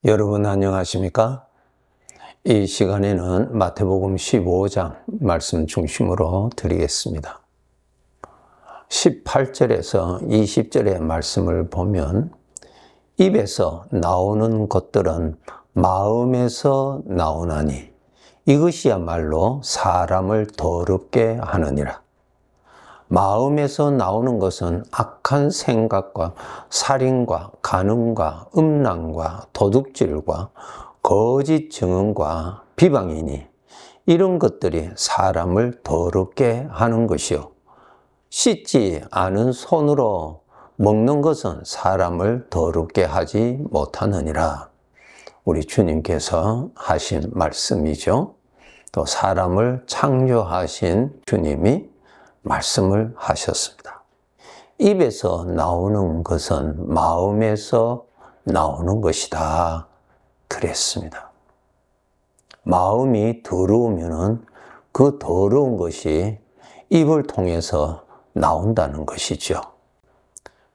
여러분 안녕하십니까? 이 시간에는 마태복음 15장 말씀 중심으로 드리겠습니다. 18절에서 20절의 말씀을 보면 입에서 나오는 것들은 마음에서 나오나니 이것이야말로 사람을 더럽게 하느니라. 마음에서 나오는 것은 악한 생각과 살인과 간음과 음란과 도둑질과 거짓 증언과 비방이니 이런 것들이 사람을 더럽게 하는 것이요. 씻지 않은 손으로 먹는 것은 사람을 더럽게 하지 못하느니라. 우리 주님께서 하신 말씀이죠. 또 사람을 창조하신 주님이 말씀을 하셨습니다. 입에서 나오는 것은 마음에서 나오는 것이다. 그랬습니다. 마음이 더러우면 그 더러운 것이 입을 통해서 나온다는 것이죠.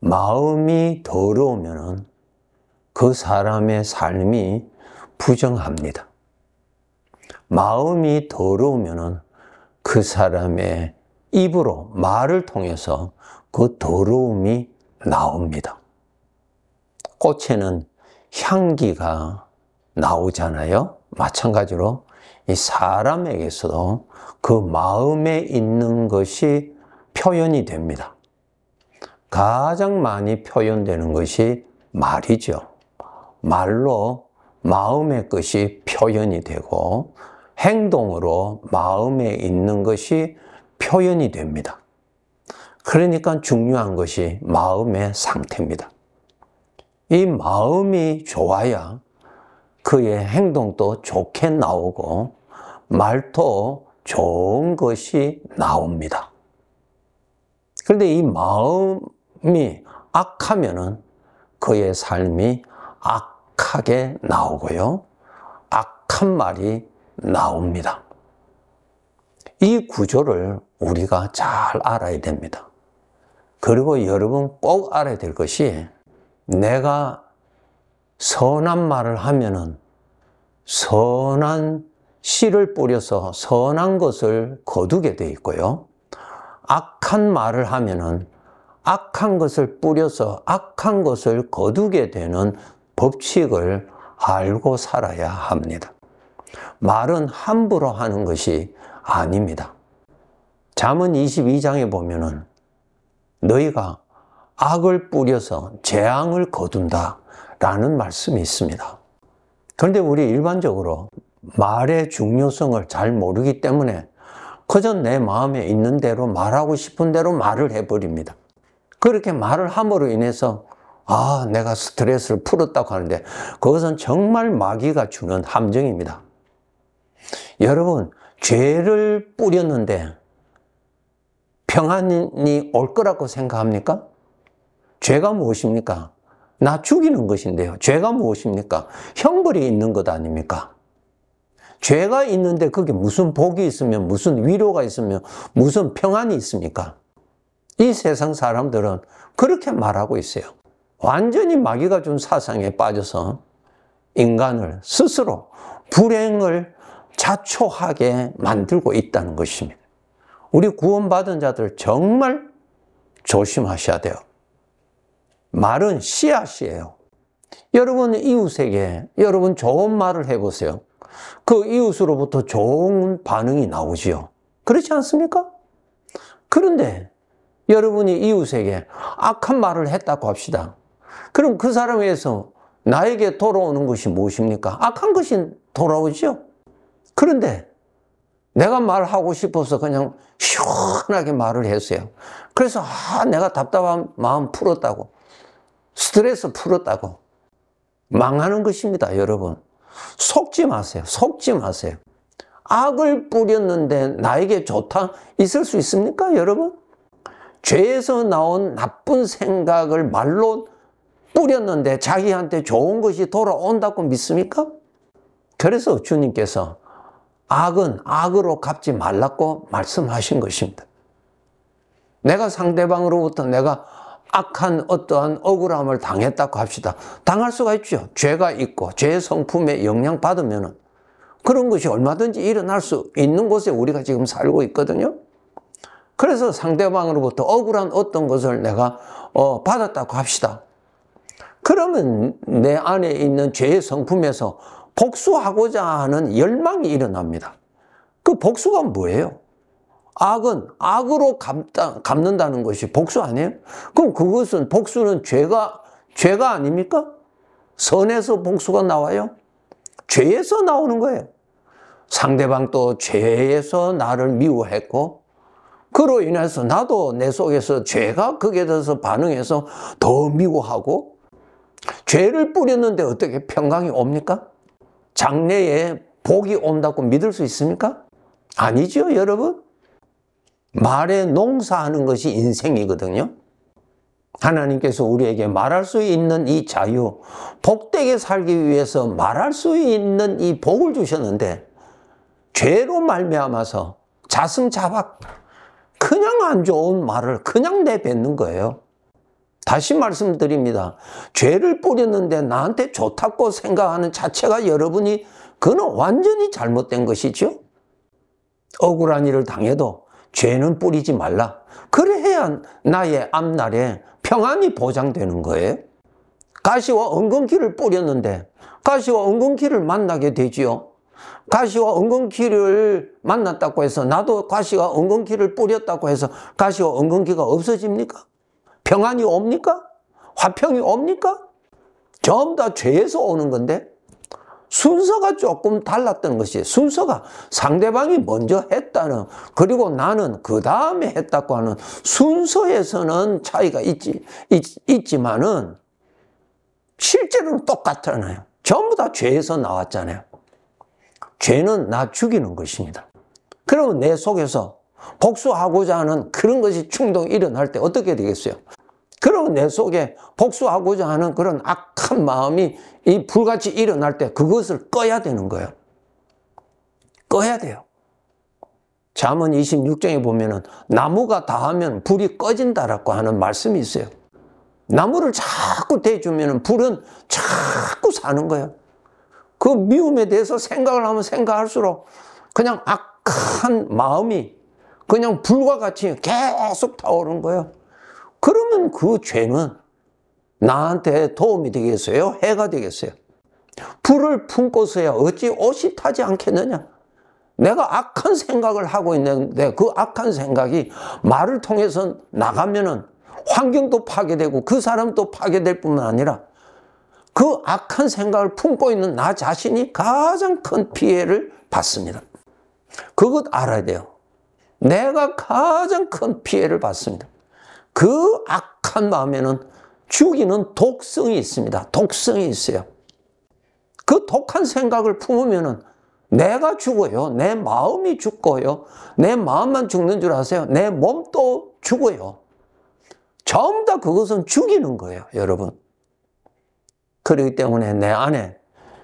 마음이 더러우면 그 사람의 삶이 부정합니다. 마음이 더러우면 그 사람의 입으로 말을 통해서 그 더러움이 나옵니다. 꽃에는 향기가 나오잖아요. 마찬가지로 이 사람에게서도 그 마음에 있는 것이 표현이 됩니다. 가장 많이 표현되는 것이 말이죠. 말로 마음의 것이 표현이 되고 행동으로 마음에 있는 것이 표현이 됩니다. 그러니까 중요한 것이 마음의 상태입니다. 이 마음이 좋아야 그의 행동도 좋게 나오고 말도 좋은 것이 나옵니다. 그런데 이 마음이 악하면은 그의 삶이 악하게 나오고요. 악한 말이 나옵니다. 이 구조를 우리가 잘 알아야 됩니다. 그리고 여러분 꼭 알아야 될 것이 내가 선한 말을 하면은 선한 씨를 뿌려서 선한 것을 거두게 돼 있고요. 악한 말을 하면은 악한 것을 뿌려서 악한 것을 거두게 되는 법칙을 알고 살아야 합니다. 말은 함부로 하는 것이 아닙니다. 잠언 22장에 보면은 너희가 악을 뿌려서 재앙을 거둔다 라는 말씀이 있습니다. 그런데 우리 일반적으로 말의 중요성을 잘 모르기 때문에 그저 내 마음에 있는 대로 말하고 싶은 대로 말을 해버립니다. 그렇게 말을 함으로 인해서 내가 스트레스를 풀었다고 하는데 그것은 정말 마귀가 주는 함정입니다. 여러분, 죄를 뿌렸는데 평안이 올 거라고 생각합니까? 죄가 무엇입니까? 나 죽이는 것인데요. 죄가 무엇입니까? 형벌이 있는 것 아닙니까? 죄가 있는데 그게 무슨 복이 있으면 무슨 위로가 있으면 무슨 평안이 있습니까? 이 세상 사람들은 그렇게 말하고 있어요. 완전히 마귀가 준 사상에 빠져서 인간을 스스로 불행을 자초하게 만들고 있다는 것입니다. 우리 구원받은 자들 정말 조심하셔야 돼요. 말은 씨앗이에요. 여러분 이웃에게 여러분 좋은 말을 해보세요. 그 이웃으로부터 좋은 반응이 나오지요. 그렇지 않습니까? 그런데 여러분이 이웃에게 악한 말을 했다고 합시다. 그럼 그 사람에게서 나에게 돌아오는 것이 무엇입니까? 악한 것이 돌아오죠. 그런데 내가 말하고 싶어서 그냥 시원하게 말을 했어요. 그래서 내가 답답한 마음 풀었다고, 스트레스 풀었다고 망하는 것입니다. 여러분 속지 마세요. 속지 마세요. 악을 뿌렸는데 나에게 좋다 있을 수 있습니까? 여러분 죄에서 나온 나쁜 생각을 말로 뿌렸는데 자기한테 좋은 것이 돌아온다고 믿습니까? 그래서 주님께서 악은 악으로 갚지 말라고 말씀하신 것입니다. 내가 상대방으로부터 내가 악한 어떠한 억울함을 당했다고 합시다. 당할 수가 있죠. 죄가 있고 죄의 성품에 영향받으면 그런 것이 얼마든지 일어날 수 있는 곳에 우리가 지금 살고 있거든요. 그래서 상대방으로부터 억울한 어떤 것을 내가 받았다고 합시다. 그러면 내 안에 있는 죄의 성품에서 복수하고자 하는 열망이 일어납니다. 그 복수가 뭐예요? 악은 악으로 갚는다는 것이 복수 아니에요? 그럼 그것은 복수는 죄가 아닙니까? 선에서 복수가 나와요? 죄에서 나오는 거예요. 상대방도 죄에서 나를 미워했고 그로 인해서 나도 내 속에서 죄가 거기에 대해서 반응해서 더 미워하고 죄를 뿌렸는데 어떻게 평강이 옵니까? 장래에 복이 온다고 믿을 수 있습니까? 아니죠, 여러분. 말에 농사하는 것이 인생이거든요. 하나님께서 우리에게 말할 수 있는 이 자유, 복되게 살기 위해서 말할 수 있는 이 복을 주셨는데 죄로 말미암아서 자승자박 그냥 안 좋은 말을 그냥 내뱉는 거예요. 다시 말씀드립니다. 죄를 뿌렸는데 나한테 좋다고 생각하는 자체가 여러분이 그는 완전히 잘못된 것이죠. 억울한 일을 당해도 죄는 뿌리지 말라. 그래야 나의 앞날에 평안이 보장되는 거예요. 가시와 엉겅퀴를 뿌렸는데 가시와 엉겅퀴를 만나게 되지요. 가시와 엉겅퀴를 만났다고 해서 나도 가시와 엉겅퀴를 뿌렸다고 해서 가시와 엉겅퀴가 없어집니까? 평안이 옵니까? 화평이 옵니까? 전부 다 죄에서 오는 건데 순서가 조금 달랐던 것이 순서가 상대방이 먼저 했다는 그리고 나는 그 다음에 했다고 하는 순서에서는 차이가 있지만은 실제로는 똑같잖아요. 전부 다 죄에서 나왔잖아요. 죄는 나 죽이는 것입니다. 그러면 내 속에서 복수하고자 하는 그런 것이 충동이 일어날 때 어떻게 되겠어요? 그러면 내 속에 복수하고자 하는 그런 악한 마음이 이 불같이 일어날 때 그것을 꺼야 되는 거예요. 꺼야 돼요. 잠언 26장에 보면은 나무가 닿으면 불이 꺼진다라고 하는 말씀이 있어요. 나무를 자꾸 대주면은 불은 자꾸 사는 거예요. 그 미움에 대해서 생각을 하면 생각할수록 그냥 악한 마음이 그냥 불과 같이 계속 타오르는 거예요. 그러면 그 죄는 나한테 도움이 되겠어요? 해가 되겠어요? 불을 품고서야 어찌 옷이 타지 않겠느냐? 내가 악한 생각을 하고 있는데 그 악한 생각이 말을 통해서 나가면은 환경도 파괴되고 그 사람도 파괴될 뿐만 아니라 그 악한 생각을 품고 있는 나 자신이 가장 큰 피해를 받습니다. 그것 알아야 돼요. 내가 가장 큰 피해를 받습니다. 그 악한 마음에는 죽이는 독성이 있습니다. 독성이 있어요. 그 독한 생각을 품으면은 내가 죽어요. 내 마음이 죽고요. 내 마음만 죽는 줄 아세요? 내 몸도 죽어요. 전부 다 그것은 죽이는 거예요, 여러분. 그렇기 때문에 내 안에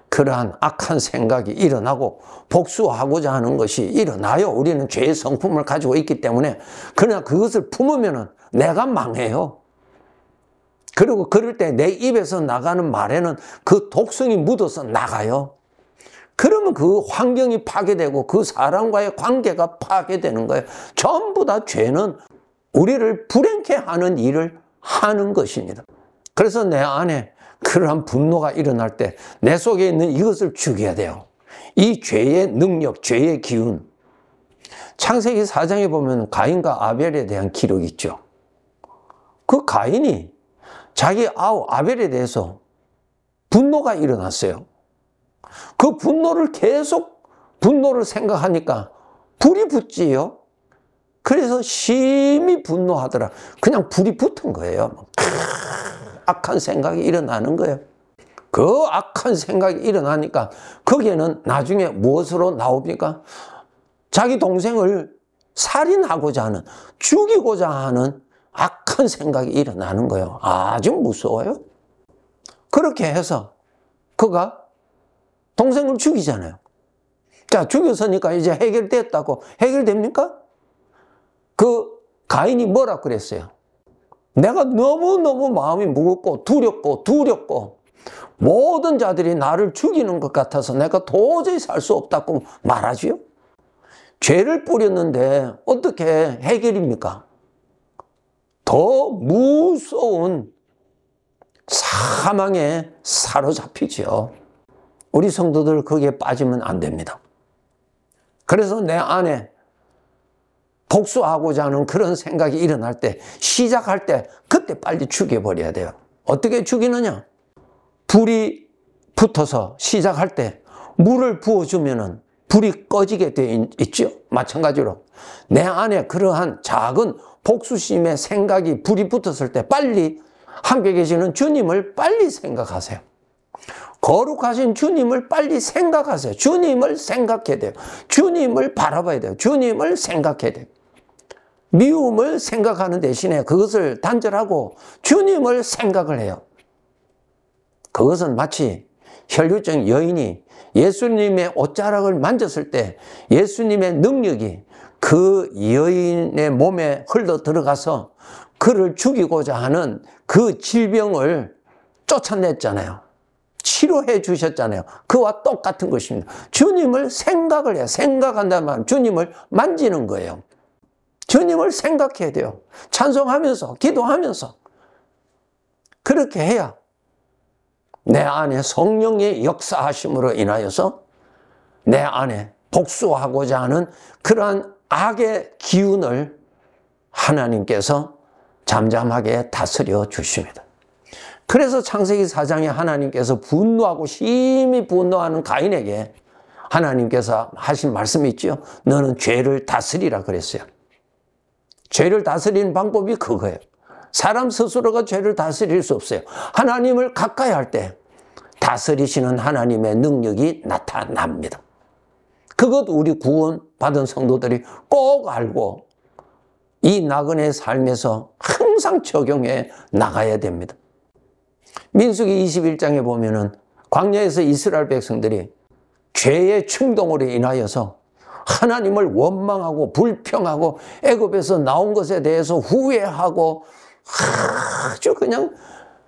그러한 악한 생각이 일어나고 복수하고자 하는 것이 일어나요. 우리는 죄의 성품을 가지고 있기 때문에 그러나 그것을 품으면은 내가 망해요. 그리고 그럴 때 내 입에서 나가는 말에는 그 독성이 묻어서 나가요. 그러면 그 환경이 파괴되고 그 사람과의 관계가 파괴되는 거예요. 전부 다 죄는 우리를 불행케 하는 일을 하는 것입니다. 그래서 내 안에 그러한 분노가 일어날 때 내 속에 있는 이것을 죽여야 돼요. 이 죄의 능력, 죄의 기운. 창세기 4장에 보면 가인과 아벨에 대한 기록이 있죠. 그 가인이 자기 아우 아벨에 대해서 분노가 일어났어요. 그 분노를 분노를 생각하니까 불이 붙지요. 그래서 심히 분노하더라. 그냥 불이 붙은 거예요. 악한 생각이 일어나는 거예요. 그 악한 생각이 일어나니까 거기에는 나중에 무엇으로 나옵니까? 자기 동생을 살인하고자 하는, 죽이고자 하는 악한 생각이 일어나는 거예요. 아주 무서워요. 그렇게 해서 그가 동생을 죽이잖아요. 자, 죽였으니까 이제 해결됐다고. 해결됩니까? 그 가인이 뭐라 그랬어요? 내가 너무너무 마음이 무겁고 두렵고 모든 자들이 나를 죽이는 것 같아서 내가 도저히 살 수 없다고 말하지요. 죄를 뿌렸는데 어떻게 해결입니까? 더 무서운 사망에 사로잡히지요. 우리 성도들 거기에 빠지면 안 됩니다. 그래서 내 안에 복수하고자 하는 그런 생각이 일어날 때, 시작할 때 그때 빨리 죽여버려야 돼요. 어떻게 죽이느냐? 불이 붙어서 시작할 때 물을 부어주면은 불이 꺼지게 되어 있죠. 마찬가지로 내 안에 그러한 작은 복수심의 생각이 불이 붙었을 때 빨리 함께 계시는 주님을 빨리 생각하세요. 거룩하신 주님을 빨리 생각하세요. 주님을 생각해야 돼요. 주님을 바라봐야 돼요. 주님을 생각해야 돼요. 미움을 생각하는 대신에 그것을 단절하고 주님을 생각을 해요. 그것은 마치 혈류증 여인이 예수님의 옷자락을 만졌을 때 예수님의 능력이 그 여인의 몸에 흘러 들어가서 그를 죽이고자 하는 그 질병을 쫓아냈잖아요. 치료해 주셨잖아요. 그와 똑같은 것입니다. 주님을 생각을 해요. 생각한다는 말은 주님을 만지는 거예요. 주님을 생각해야 돼요. 찬송하면서, 기도하면서. 그렇게 해야 내 안에 성령의 역사하심으로 인하여서 내 안에 복수하고자 하는 그러한 악의 기운을 하나님께서 잠잠하게 다스려 주십니다. 그래서 창세기 4장에 하나님께서 분노하고 심히 분노하는 가인에게 하나님께서 하신 말씀이 있죠. 너는 죄를 다스리라 그랬어요. 죄를 다스리는 방법이 그거예요. 사람 스스로가 죄를 다스릴 수 없어요. 하나님을 가까이 할 때 다스리시는 하나님의 능력이 나타납니다. 그것 우리 구원받은 성도들이 꼭 알고 이 나그네 삶에서 항상 적용해 나가야 됩니다. 민수기 21장에 보면은 광야에서 이스라엘 백성들이 죄의 충동으로 인하여서 하나님을 원망하고 불평하고 애굽에서 나온 것에 대해서 후회하고 아주 그냥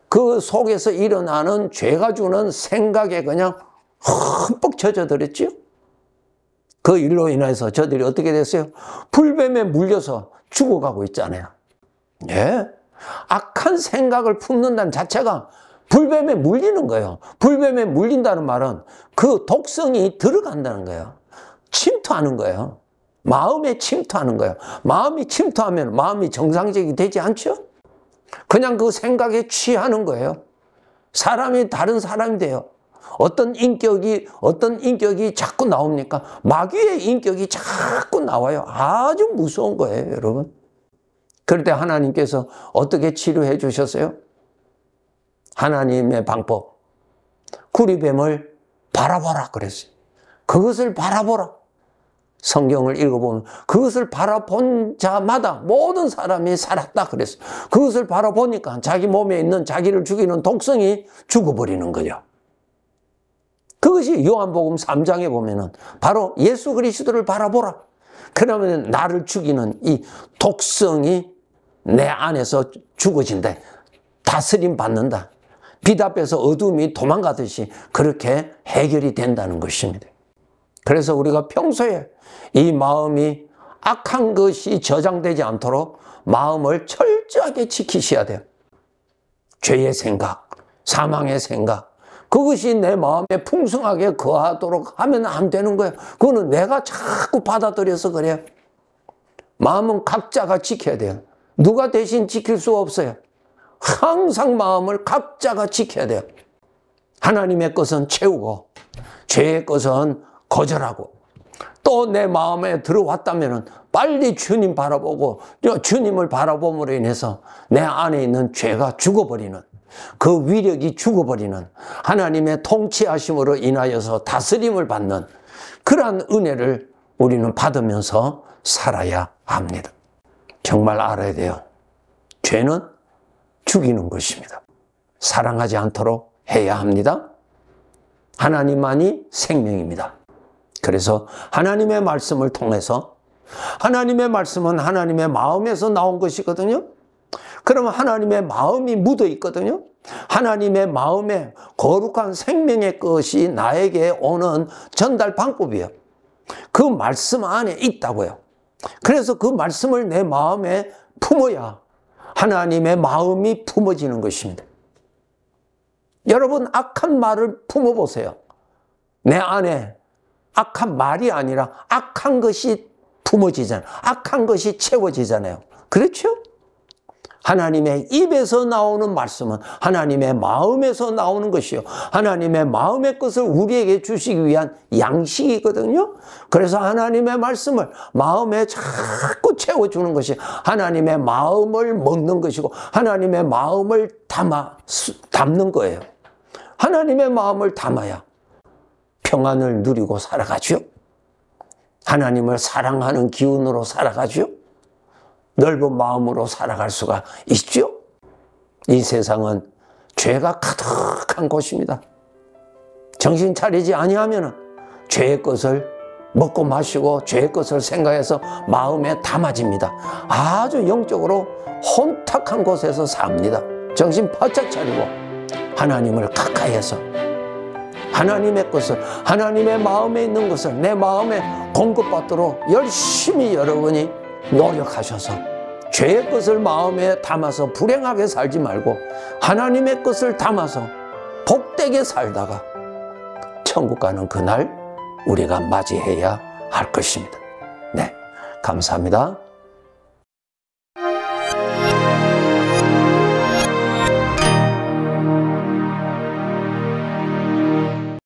그 속에서 일어나는 죄가 주는 생각에 그냥 흠뻑 젖어들었지요. 그 일로 인해서 저들이 어떻게 됐어요? 불뱀에 물려서 죽어가고 있잖아요. 예? 악한 생각을 품는다는 자체가 불뱀에 물리는 거예요. 불뱀에 물린다는 말은 그 독성이 들어간다는 거예요. 침투하는 거예요. 마음에 침투하는 거예요. 마음이 침투하면 마음이 정상적이 되지 않죠? 그냥 그 생각에 취하는 거예요. 사람이 다른 사람이 돼요. 어떤 인격이 자꾸 나옵니까? 마귀의 인격이 자꾸 나와요. 아주 무서운 거예요, 여러분. 그럴 때 하나님께서 어떻게 치료해 주셨어요? 하나님의 방법. 구리뱀을 바라보라 그랬어요. 그것을 바라보라. 성경을 읽어보면 그것을 바라본 자마다 모든 사람이 살았다 그랬어요. 그것을 바라보니까 자기 몸에 있는 자기를 죽이는 독성이 죽어버리는 거죠. 그것이 요한복음 3장에 보면은 바로 예수 그리스도를 바라보라. 그러면 나를 죽이는 이 독성이 내 안에서 죽어진다. 다스림 받는다. 빛 앞에서 어둠이 도망가듯이 그렇게 해결이 된다는 것입니다. 그래서 우리가 평소에 이 마음이 악한 것이 저장되지 않도록 마음을 철저하게 지키셔야 돼요. 죄의 생각, 사망의 생각, 그것이 내 마음에 풍성하게 거하도록 하면 안 되는 거예요. 그거는 내가 자꾸 받아들여서 그래요. 마음은 각자가 지켜야 돼요. 누가 대신 지킬 수 없어요. 항상 마음을 각자가 지켜야 돼요. 하나님의 것은 채우고 죄의 것은 거절하고 또 내 마음에 들어왔다면 빨리 주님 바라보고 주님을 바라봄으로 인해서 내 안에 있는 죄가 죽어버리는 그 위력이 죽어버리는 하나님의 통치하심으로 인하여서 다스림을 받는 그러한 은혜를 우리는 받으면서 살아야 합니다. 정말 알아야 돼요. 죄는 죽이는 것입니다. 사랑하지 않도록 해야 합니다. 하나님만이 생명입니다. 그래서 하나님의 말씀을 통해서 하나님의 말씀은 하나님의 마음에서 나온 것이거든요. 그러면 하나님의 마음이 묻어 있거든요. 하나님의 마음에 거룩한 생명의 것이 나에게 오는 전달 방법이에요. 그 말씀 안에 있다고요. 그래서 그 말씀을 내 마음에 품어야 하나님의 마음이 품어지는 것입니다. 여러분, 악한 말을 품어보세요. 내 안에 악한 말이 아니라 악한 것이 품어지잖아요. 악한 것이 채워지잖아요. 그렇죠? 하나님의 입에서 나오는 말씀은 하나님의 마음에서 나오는 것이요. 하나님의 마음의 것을 우리에게 주시기 위한 양식이거든요. 그래서 하나님의 말씀을 마음에 자꾸 채워주는 것이 하나님의 마음을 먹는 것이고 하나님의 마음을 담는 거예요. 하나님의 마음을 담아야 평안을 누리고 살아가죠. 하나님을 사랑하는 기운으로 살아가죠. 넓은 마음으로 살아갈 수가 있죠. 이 세상은 죄가 가득한 곳입니다. 정신 차리지 아니하면 죄의 것을 먹고 마시고 죄의 것을 생각해서 마음에 담아집니다. 아주 영적으로 혼탁한 곳에서 삽니다. 정신 바짝 차리고 하나님을 가까이 해서 하나님의 것을, 하나님의 마음에 있는 것을 내 마음에 공급받도록 열심히 여러분이 노력하셔서 죄의 것을 마음에 담아서 불행하게 살지 말고 하나님의 것을 담아서 복되게 살다가 천국 가는 그날 우리가 맞이해야 할 것입니다. 네, 감사합니다.